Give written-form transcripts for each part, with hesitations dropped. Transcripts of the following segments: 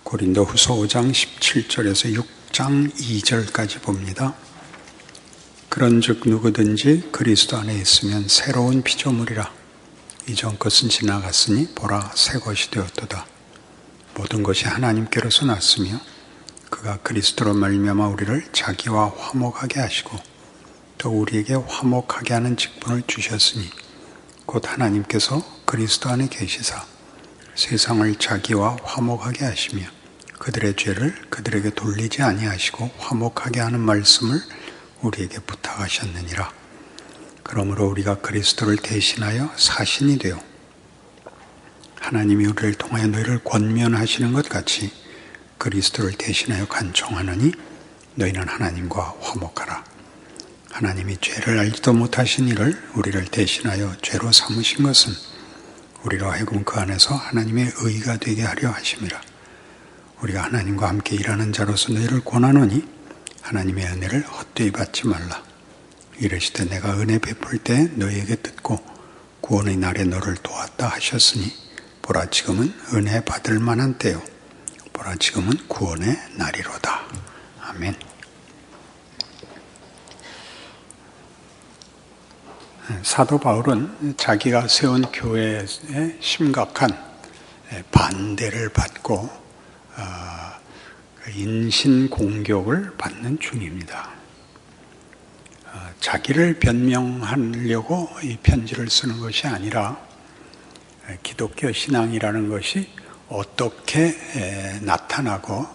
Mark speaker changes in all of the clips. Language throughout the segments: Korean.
Speaker 1: 고린도후서 5장 17절에서 6장 2절까지 봅니다. 그런즉 누구든지 그리스도 안에 있으면 새로운 피조물이라. 이전 것은 지나갔으니 보라 새 것이 되었도다. 모든 것이 하나님께로서 났으며 그가 그리스도로 말미암아 우리를 자기와 화목하게 하시고 또 우리에게 화목하게 하는 직분을 주셨으니 곧 하나님께서 그리스도 안에 계시사 세상을 자기와 화목하게 하시며 그들의 죄를 그들에게 돌리지 아니하시고 화목하게 하는 말씀을 우리에게 부탁하셨느니라. 그러므로 우리가 그리스도를 대신하여 사신이 되어 하나님이 우리를 통하여 너희를 권면하시는 것 같이 그리스도를 대신하여 간청하느니 너희는 하나님과 화목하라. 하나님이 죄를 알지도 못하신 이를 우리를 대신하여 죄로 삼으신 것은 우리로 하여금 그 안에서 하나님의 의가 되게 하려 하심이라. 우리가 하나님과 함께 일하는 자로서 너희를 권하노니 하나님의 은혜를 헛되이 받지 말라. 이르시되 내가 은혜 베풀 때 너희에게 듣고 구원의 날에 너를 도왔다 하셨으니 보라 지금은 은혜 받을 만한 때요 보라 지금은 구원의 날이로다. 아멘. 사도 바울은 자기가 세운 교회에 심각한 반대를 받고 인신 공격을 받는 중입니다. 자기를 변명하려고 이 편지를 쓰는 것이 아니라 기독교 신앙이라는 것이 어떻게 나타나고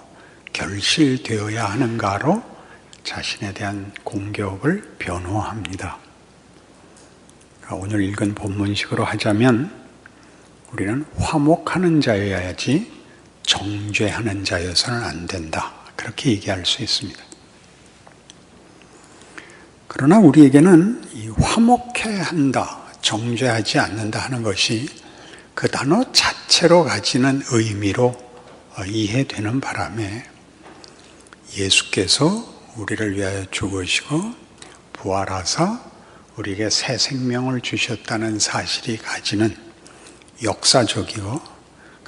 Speaker 1: 결실되어야 하는가로 자신에 대한 공격을 변호합니다. 오늘 읽은 본문식으로 하자면 우리는 화목하는 자여야지 정죄하는 자여서는 안 된다. 그렇게 얘기할 수 있습니다. 그러나 우리에게는 이 화목해야 한다, 정죄하지 않는다 하는 것이 그 단어 자체로 가지는 의미로 이해되는 바람에 예수께서 우리를 위하여 죽으시고 부활하사 우리에게 새 생명을 주셨다는 사실이 가지는 역사적이고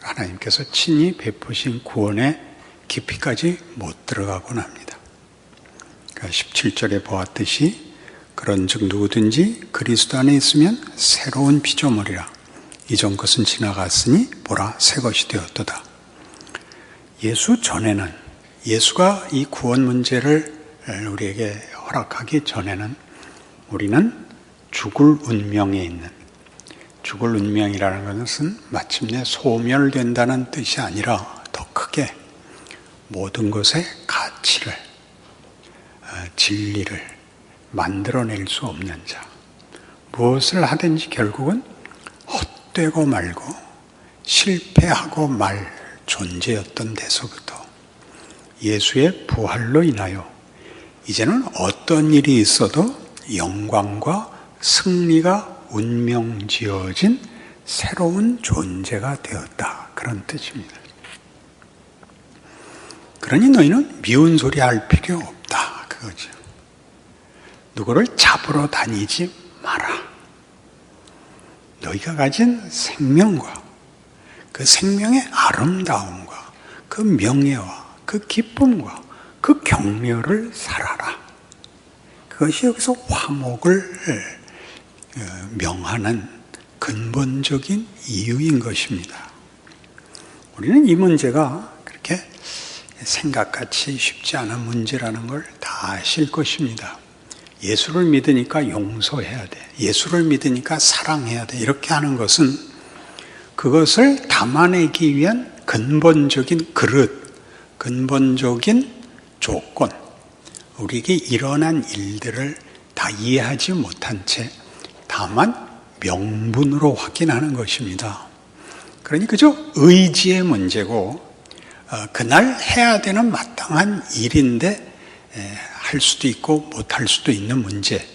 Speaker 1: 하나님께서 친히 베푸신 구원의 깊이까지 못 들어가곤 합니다. 17절에 보았듯이 그런즉 누구든지 그리스도 안에 있으면 새로운 피조물이라. 이전 것은 지나갔으니 보라 새 것이 되었도다. 예수 전에는, 예수가 이 구원 문제를 우리에게 허락하기 전에는 우리는 죽을 운명에 있는, 죽을 운명이라는 것은 마침내 소멸된다는 뜻이 아니라 더 크게 모든 것의 가치를, 진리를 만들어낼 수 없는 자, 무엇을 하든지 결국은 헛되고 말고 실패하고 말 존재였던 데서부터 예수의 부활로 인하여 이제는 어떤 일이 있어도 영광과 승리가 운명지어진 새로운 존재가 되었다. 그런 뜻입니다. 그러니 너희는 미운 소리 할 필요 없다. 그거죠. 누구를 잡으러 다니지 마라. 너희가 가진 생명과 그 생명의 아름다움과 그 명예와 그 기쁨과 그 격려를 살아라. 그것이 여기서 화목을 명하는 근본적인 이유인 것입니다. 우리는 이 문제가 그렇게 생각같이 쉽지 않은 문제라는 걸 다 아실 것입니다. 예수를 믿으니까 용서해야 돼. 예수를 믿으니까 사랑해야 돼. 이렇게 하는 것은 그것을 담아내기 위한 근본적인 그릇, 근본적인 조건, 우리에게 일어난 일들을 다 이해하지 못한 채 다만 명분으로 확인하는 것입니다. 그러니 그저 의지의 문제고 그날 해야 되는 마땅한 일인데 할 수도 있고 못할 수도 있는 문제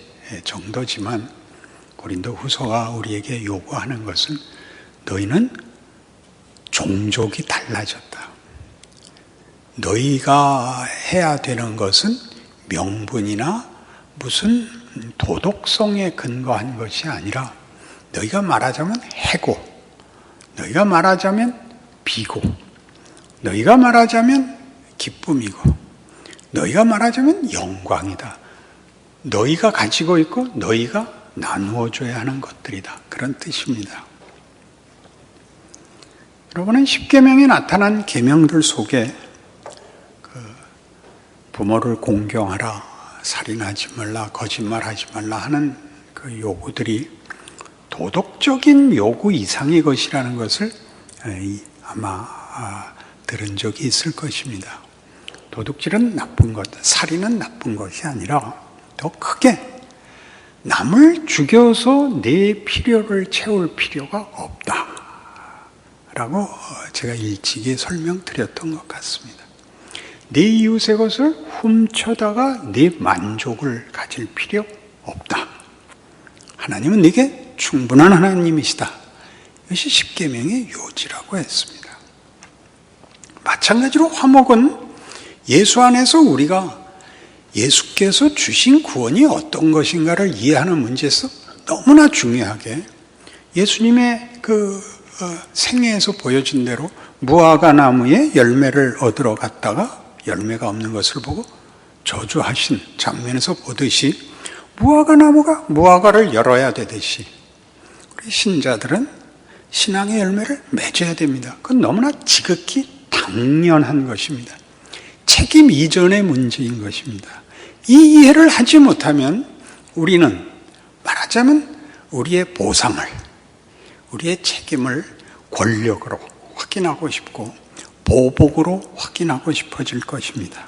Speaker 1: 정도지만 고린도 후서가 우리에게 요구하는 것은 너희는 종족이 달라졌다. 너희가 해야 되는 것은 명분이나 무슨 도덕성에 근거한 것이 아니라 너희가 말하자면 해고, 너희가 말하자면 비고, 너희가 말하자면 기쁨이고 너희가 말하자면 영광이다. 너희가 가지고 있고 너희가 나누어줘야 하는 것들이다. 그런 뜻입니다. 여러분은 십계명에 나타난 계명들 속에 부모를 공경하라, 살인하지 말라, 거짓말하지 말라 하는 그 요구들이 도덕적인 요구 이상의 것이라는 것을 아마 들은 적이 있을 것입니다. 도둑질은 나쁜 것, 살인은 나쁜 것이 아니라 더 크게 남을 죽여서 내 필요를 채울 필요가 없다 라고 제가 일찍이 설명드렸던 것 같습니다. 내 이웃의 것을 훔쳐다가 내 만족을 가질 필요 없다. 하나님은 네게 충분한 하나님이시다. 이것이 십계명의 요지라고 했습니다. 마찬가지로 화목은 예수 안에서 우리가 예수께서 주신 구원이 어떤 것인가를 이해하는 문제에서 너무나 중요하게 예수님의 생애에서 보여준 대로 무화과 나무에 열매를 얻으러 갔다가 열매가 없는 것을 보고 저주하신 장면에서 보듯이 무화과 나무가 무화과를 열어야 되듯이 우리 신자들은 신앙의 열매를 맺어야 됩니다. 그건 너무나 지극히 당연한 것입니다. 책임 이전의 문제인 것입니다. 이 이해를 하지 못하면 우리는 말하자면 우리의 보상을, 우리의 책임을 권력으로 확인하고 싶고 보복으로 확인하고 싶어질 것입니다.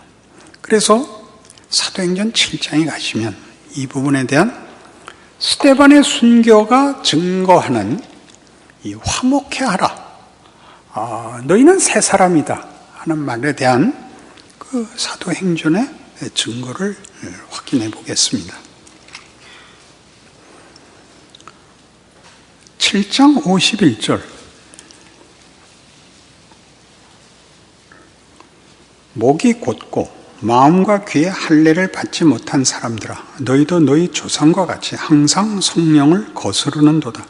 Speaker 1: 그래서 사도행전 7장에 가시면 이 부분에 대한 스데반의 순교가 증거하는 이 화목해 하라, 너희는 새 사람이다 하는 말에 대한 그 사도행전의 증거를 확인해 보겠습니다. 7장 51절 목이 곧고 마음과 귀에 할례를 받지 못한 사람들아 너희도 너희 조상과 같이 항상 성령을 거스르는도다.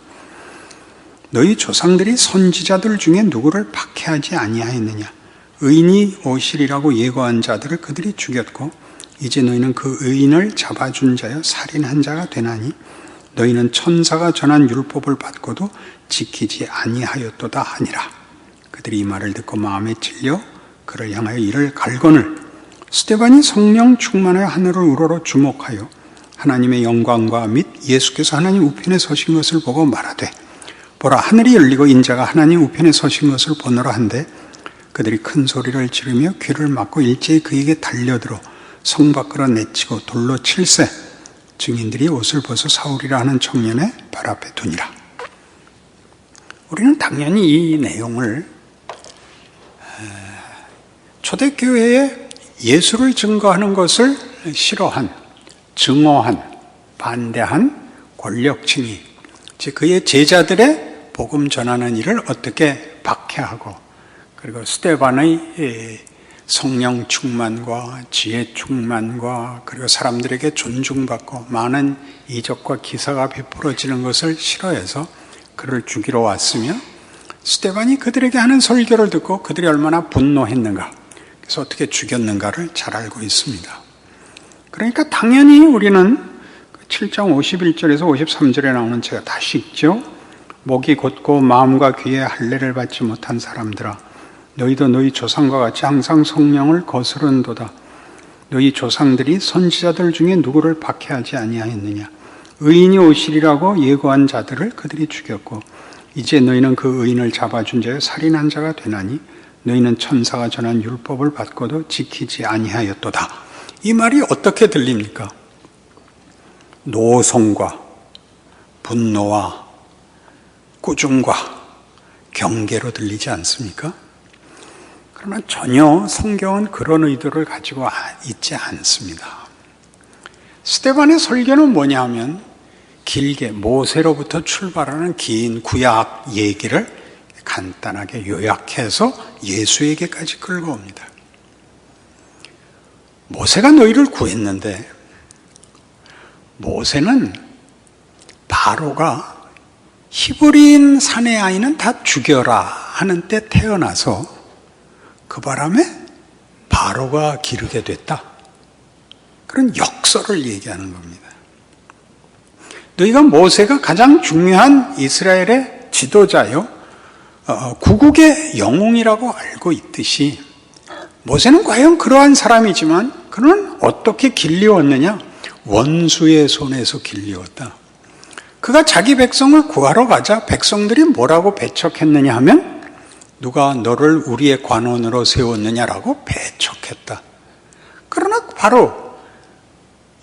Speaker 1: 너희 조상들이 선지자들 중에 누구를 박해하지 아니하였느냐. 의인이 오시리라고 예고한 자들을 그들이 죽였고 이제 너희는 그 의인을 잡아준 자여 살인한 자가 되나니 너희는 천사가 전한 율법을 받고도 지키지 아니하였도다 하니라. 그들이 이 말을 듣고 마음에 찔려 그를 향하여 이를 갈거늘 스데반이 성령 충만하여 하늘을 우러러 주목하여 하나님의 영광과 및 예수께서 하나님 우편에 서신 것을 보고 말하되 보라 하늘이 열리고 인자가 하나님 우편에 서신 것을 보노라 한데 그들이 큰 소리를 지르며 귀를 막고 일제히 그에게 달려들어 성 밖으로 내치고 돌로 칠세 증인들이 옷을 벗어 사울이라 하는 청년의 발 앞에 두니라. 우리는 당연히 이 내용을 초대교회에 예수를 증거하는 것을 싫어한, 증오한, 반대한 권력층이 즉 그의 제자들의 복음 전하는 일을 어떻게 박해하고 그리고 스데반의 성령 충만과 지혜 충만과 그리고 사람들에게 존중받고 많은 이적과 기사가 베풀어지는 것을 싫어해서 그를 죽이러 왔으며 스데반이 그들에게 하는 설교를 듣고 그들이 얼마나 분노했는가 그래서 어떻게 죽였는가를 잘 알고 있습니다. 그러니까 당연히 우리는 7장 51절에서 53절에 나오는 제가 다시 읽죠. 목이 곧고 마음과 귀에 할례를 받지 못한 사람들아 너희도 너희 조상과 같이 항상 성령을 거스른도다. 너희 조상들이 선지자들 중에 누구를 박해하지 아니하였느냐. 의인이 오시리라고 예고한 자들을 그들이 죽였고 이제 너희는 그 의인을 잡아준 자여 살인한 자가 되나니 너희는 천사가 전한 율법을 받고도 지키지 아니하였도다. 이 말이 어떻게 들립니까? 노성과 분노와 꾸중과 경계로 들리지 않습니까? 그러나 전혀 성경은 그런 의도를 가지고 있지 않습니다. 스데반의 설교는 뭐냐 하면 길게 모세로부터 출발하는 긴 구약 얘기를 간단하게 요약해서 예수에게까지 끌고 옵니다. 모세가 너희를 구했는데 모세는 바로가 히브리인 사내 아이는 다 죽여라 하는 때 태어나서 그 바람에 바로가 기르게 됐다. 그런 역설을 얘기하는 겁니다. 너희가 모세가 가장 중요한 이스라엘의 지도자요, 구국의 영웅이라고 알고 있듯이 모세는 과연 그러한 사람이지만 그는 어떻게 길리웠느냐? 원수의 손에서 길리웠다. 그가 자기 백성을 구하러 가자 백성들이 뭐라고 배척했느냐 하면 누가 너를 우리의 관원으로 세웠느냐라고 배척했다. 그러나 바로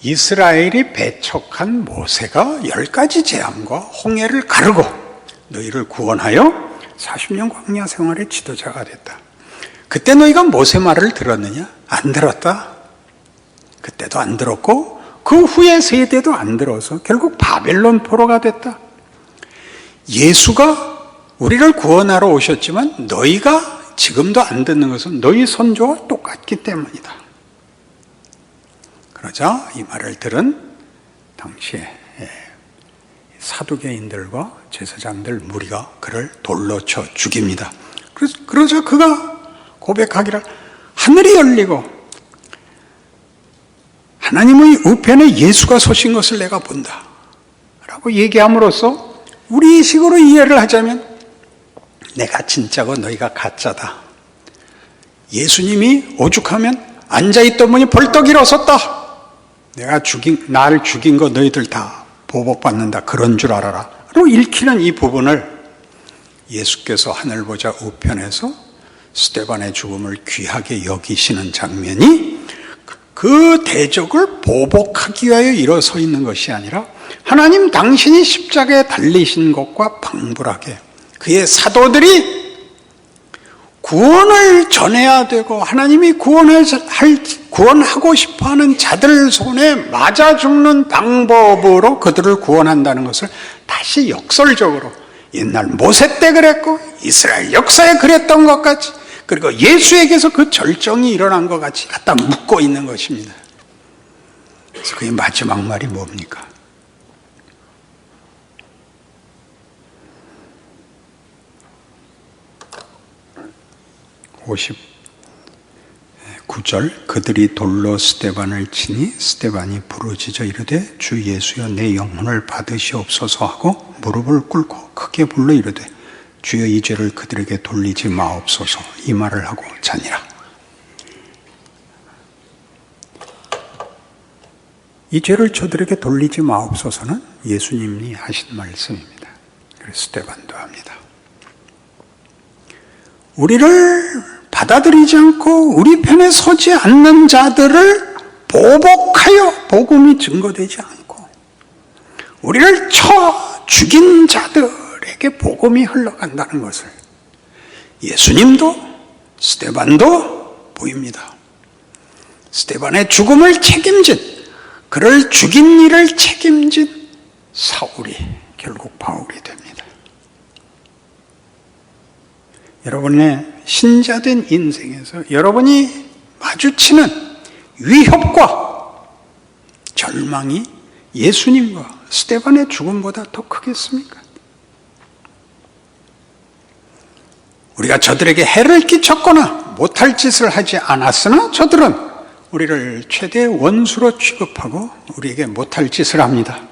Speaker 1: 이스라엘이 배척한 모세가 10가지 재앙과 홍해를 가르고 너희를 구원하여 40년 광야 생활의 지도자가 됐다. 그때 너희가 모세 말을 들었느냐? 안 들었다. 그때도 안 들었고 그 후에 세대도 안 들어서 결국 바벨론 포로가 됐다. 예수가 우리를 구원하러 오셨지만 너희가 지금도 안 듣는 것은 너희 선조와 똑같기 때문이다. 그러자 이 말을 들은 당시에 사두개인들과 제사장들 무리가 그를 돌로 쳐 죽입니다. 그러자 그가 고백하기를 하늘이 열리고 하나님의 우편에 예수가 서신 것을 내가 본다 라고 얘기함으로써 우리 식으로 이해를 하자면 내가 진짜고 너희가 가짜다. 예수님이 오죽하면 앉아있던 분이 벌떡 일어섰다. 날 죽인 거 너희들 다 보복받는다. 그런 줄 알아라. 라고 읽히는 이 부분을 예수께서 하늘 보자 우편에서 스데반의 죽음을 귀하게 여기시는 장면이 그 대적을 보복하기 위하여 일어서 있는 것이 아니라 하나님 당신이 십자가에 달리신 것과 방불하게 그의 사도들이 구원을 전해야 되고 하나님이 구원하고 싶어하는 자들 손에 맞아 죽는 방법으로 그들을 구원한다는 것을 다시 역설적으로 옛날 모세 때 그랬고 이스라엘 역사에 그랬던 것 같이 그리고 예수에게서 그 절정이 일어난 것 같이 갖다 묶고 있는 것입니다. 그래서 그의 마지막 말이 뭡니까? 59절 그들이 돌로 스데반을 치니 스데반이 부르짖어 이르되 주 예수여 내 영혼을 받으시옵소서 하고 무릎을 꿇고 크게 불러 이르되 주여 이 죄를 그들에게 돌리지 마옵소서 이 말을 하고 자니라. 이 죄를 저들에게 돌리지 마옵소서는 예수님이 하신 말씀입니다. 그래서 스데반도 합니다. 우리를 받아들이지 않고 우리 편에 서지 않는 자들을 보복하여 복음이 증거되지 않고 우리를 쳐 죽인 자들에게 복음이 흘러간다는 것을 예수님도 스데반도 보입니다. 스데반의 죽음을 책임진 그를 죽인 일을 책임진 사울이 결국 바울이 됩니다. 여러분의 신자된 인생에서 여러분이 마주치는 위협과 절망이 예수님과 스데반의 죽음보다 더 크겠습니까? 우리가 저들에게 해를 끼쳤거나 못할 짓을 하지 않았으나 저들은 우리를 최대의 원수로 취급하고 우리에게 못할 짓을 합니다.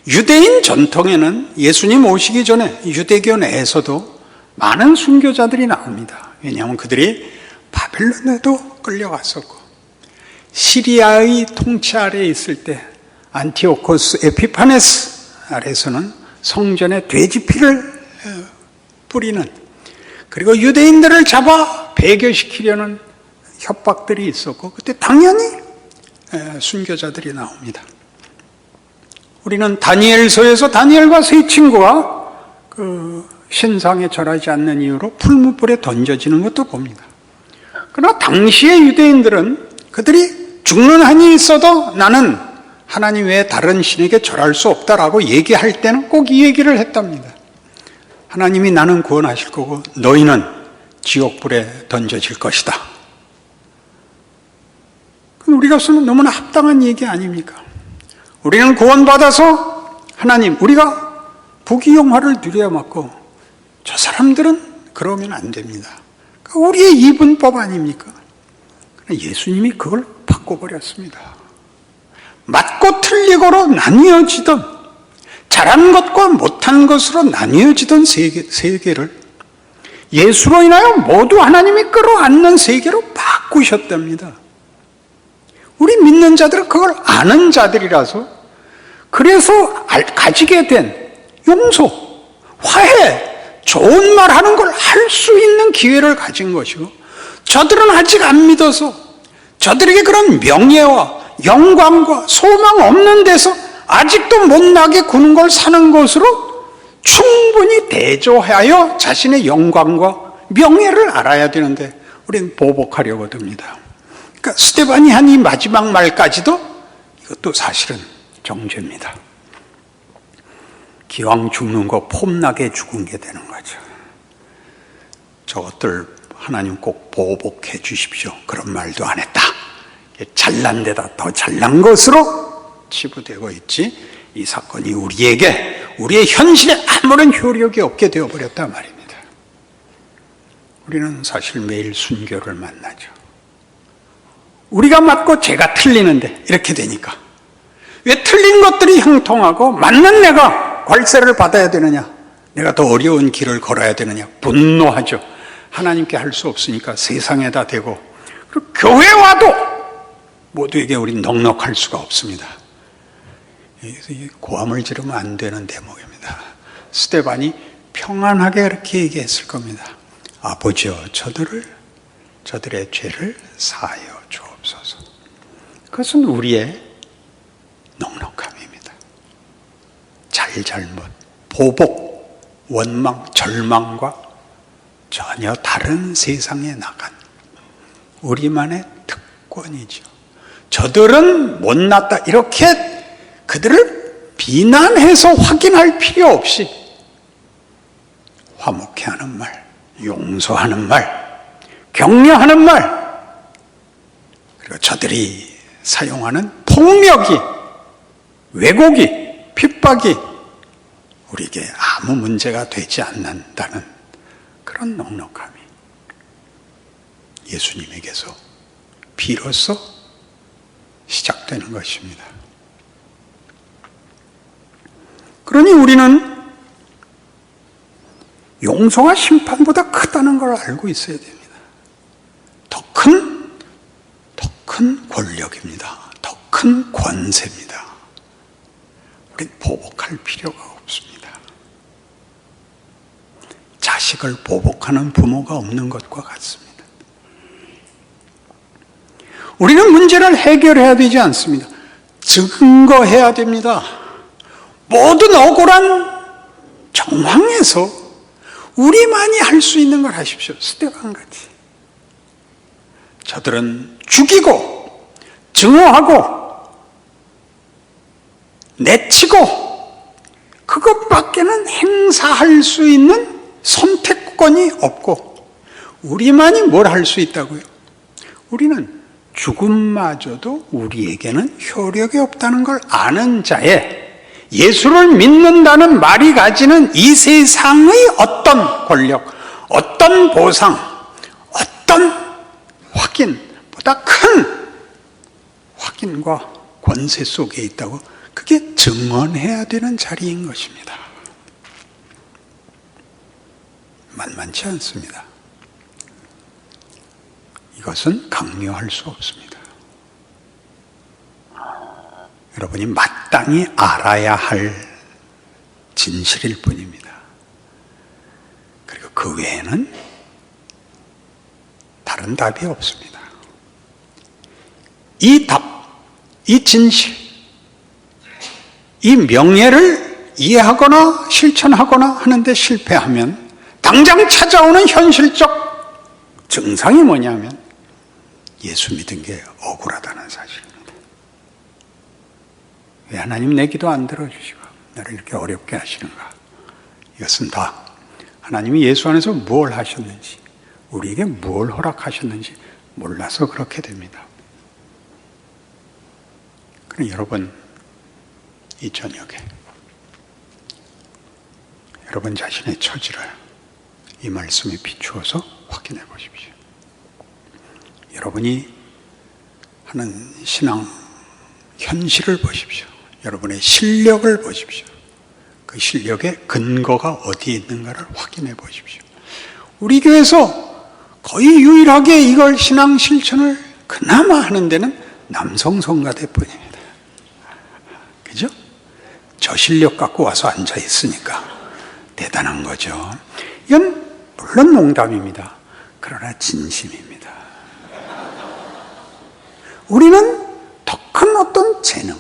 Speaker 1: 유대인 전통에는 예수님 오시기 전에 유대교 내에서도 많은 순교자들이 나옵니다. 왜냐하면 그들이 바벨론에도 끌려갔었고 시리아의 통치 아래에 있을 때 안티오코스 에피파네스 아래에서는 성전에 돼지피를 뿌리는 그리고 유대인들을 잡아 배교시키려는 협박들이 있었고 그때 당연히 순교자들이 나옵니다. 우리는 다니엘서에서 다니엘과 세 친구가 신상에 절하지 않는 이유로 풀무불에 던져지는 것도 봅니다. 그러나 당시의 유대인들은 그들이 죽는 한이 있어도 나는 하나님 외에 다른 신에게 절할 수 없다라고 얘기할 때는 꼭 이 얘기를 했답니다. 하나님이 나는 구원하실 거고 너희는 지옥불에 던져질 것이다. 우리로서는 너무나 합당한 얘기 아닙니까? 우리는 구원받아서 하나님 우리가 부귀영화를 누려야 맞고 저 사람들은 그러면 안 됩니다. 우리의 이분법 아닙니까? 예수님이 그걸 바꿔버렸습니다. 맞고 틀리고로 나뉘어지던, 잘한 것과 못한 것으로 나뉘어지던 세계를 예수로 인하여 모두 하나님이 끌어안는 세계로 바꾸셨답니다. 우리 믿는 자들은 그걸 아는 자들이라서, 그래서 가지게 된 용서, 화해, 좋은 말 하는 걸 할 수 있는 기회를 가진 것이고, 저들은 아직 안 믿어서 저들에게 그런 명예와 영광과 소망 없는 데서 아직도 못나게 구는 걸 사는 것으로 충분히 대조하여 자신의 영광과 명예를 알아야 되는데 우리는 보복하려고 듭니다. 그러니까 스데반이 한 이 마지막 말까지도 이것도 사실은 정죄입니다. 기왕 죽는 거 폼나게 죽은 게 되는 거죠. 저것들 하나님 꼭 보복해 주십시오. 그런 말도 안 했다. 잘난 데다 더 잘난 것으로 치부되고 있지, 이 사건이 우리의 현실에 아무런 효력이 없게 되어버렸단 말입니다. 우리는 사실 매일 순교를 만나죠. 우리가 맞고 제가 틀리는데 이렇게 되니까 왜 틀린 것들이 형통하고 맞는 내가 괄세를 받아야 되느냐, 내가 더 어려운 길을 걸어야 되느냐 분노하죠. 하나님께 할 수 없으니까 세상에다 대고, 그리고 교회 와도 모두에게 우린 넉넉할 수가 없습니다. 고함을 지르면 안 되는 대목입니다. 스데반이 평안하게 그렇게 얘기했을 겁니다. 아버지여, 저들의 죄를 사하여 주옵소서. 그것은 우리의 넉넉함입니다. 잘잘못, 보복, 원망, 절망과 전혀 다른 세상에 나간 우리만의 특권이죠. 저들은 못났다, 이렇게 그들을 비난해서 확인할 필요 없이 화목해하는 말, 용서하는 말, 격려하는 말, 그리고 저들이 사용하는 폭력이, 왜곡이, 핍박이 우리에게 아무 문제가 되지 않는다는 그런 넉넉함이 예수님에게서 비로소 시작되는 것입니다. 그러니 우리는 용서가 심판보다 크다는 걸 알고 있어야 됩니다. 더 큰 권력입니다. 더 큰 권세입니다. 우린 보복할 필요가 없습니다. 자식을 보복하는 부모가 없는 것과 같습니다. 우리는 문제를 해결해야 되지 않습니다. 증거해야 됩니다. 모든 억울한 정황에서 우리만이 할 수 있는 걸 하십시오. 스데반같이. 저들은 죽이고 증오하고 내치고 그것밖에는 행사할 수 있는 선택권이 없고, 우리만이 뭘 할 수 있다고요? 우리는 죽음마저도 우리에게는 효력이 없다는 걸 아는 자에 예수를 믿는다는 말이 가지는 이 세상의 어떤 권력, 어떤 보상, 어떤 확인보다 큰 확인과 권세 속에 있다고, 그게 증언해야 되는 자리인 것입니다. 만만치 않습니다. 이것은 강요할 수 없습니다. 여러분이 마땅히 알아야 할 진실일 뿐입니다. 그리고 그 외에는 다른 답이 없습니다. 이 답, 이 진실, 이 명예를 이해하거나 실천하거나 하는데 실패하면 당장 찾아오는 현실적 증상이 뭐냐면 예수 믿은 게 억울하다는 사실입니다. 왜 하나님 내 기도 안 들어주시고 나를 이렇게 어렵게 하시는가? 이것은 다 하나님이 예수 안에서 무엇을 하셨는지, 우리에게 무엇을 허락하셨는지 몰라서 그렇게 됩니다. 그럼 여러분, 이 저녁에 여러분 자신의 처지를 이 말씀에 비추어서 확인해 보십시오. 여러분이 하는 신앙 현실을 보십시오. 여러분의 실력을 보십시오. 그 실력의 근거가 어디에 있는가를 확인해 보십시오. 우리 교회에서 거의 유일하게 이걸 신앙 실천을 그나마 하는 데는 남성 성가대뿐입니다. 그죠? 저 실력 갖고 와서 앉아 있으니까 대단한 거죠. 이건 물론 농담입니다. 그러나 진심입니다. 우리는 더 큰 어떤 재능,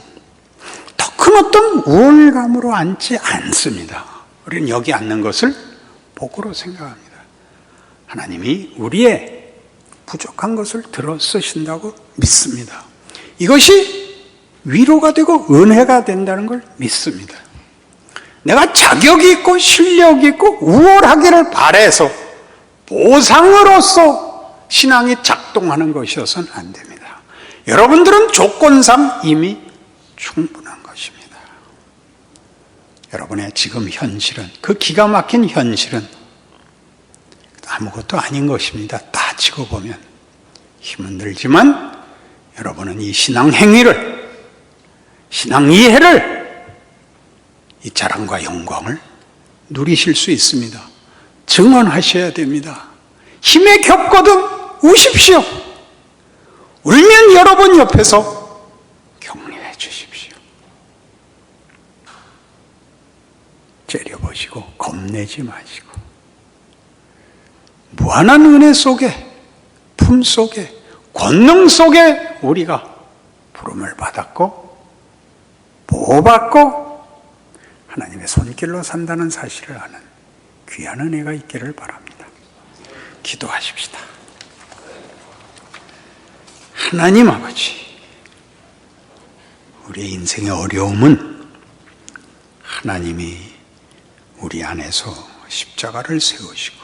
Speaker 1: 더 큰 어떤 우월감으로 앉지 않습니다. 우리는 여기 앉는 것을 복으로 생각합니다. 하나님이 우리의 부족한 것을 들어 쓰신다고 믿습니다. 이것이 위로가 되고 은혜가 된다는 걸 믿습니다. 내가 자격이 있고 실력이 있고 우월하기를 바라서 보상으로서 신앙이 작동하는 것이어서는 안 됩니다. 여러분들은 조건상 이미 충분한 것입니다. 여러분의 지금 현실은, 그 기가 막힌 현실은 아무것도 아닌 것입니다. 따지고 보면 힘은 들지만 여러분은 이 신앙 행위를, 신앙 이해를, 이 자랑과 영광을 누리실 수 있습니다. 증언하셔야 됩니다. 힘에 겪거든 우십시오. 울면 여러분 옆에서 격려해 주십시오. 째려보시고 겁내지 마시고 무한한 은혜 속에, 품 속에, 권능 속에 우리가 부름을 받았고 보호받고 하나님의 손길로 산다는 사실을 아는 귀한 은혜가 있기를 바랍니다. 기도하십시다. 하나님 아버지, 우리의 인생의 어려움은 하나님이 우리 안에서 십자가를 세우시고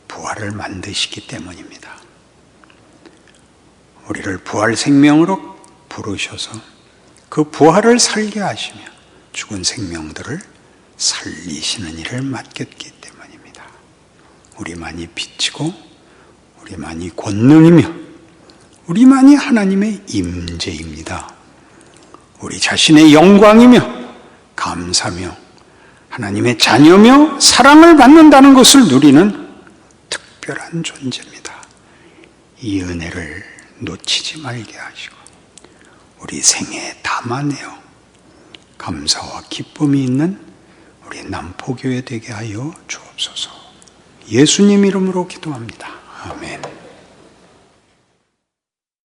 Speaker 1: 부활을 만드시기 때문입니다. 우리를 부활 생명으로 부르셔서 그 부활을 살게 하시며 죽은 생명들을 살리시는 일을 맡겼기 때문입니다. 우리만이 빛이고 우리만이 권능이며 우리만이 하나님의 임재입니다. 우리 자신의 영광이며 감사며 하나님의 자녀며 사랑을 받는다는 것을 누리는 특별한 존재입니다. 이 은혜를 놓치지 말게 하시고 우리 생애에 담아내어 감사와 기쁨이 있는 우리 남포교회 되게 하여 주옵소서. 예수님 이름으로 기도합니다. 아멘.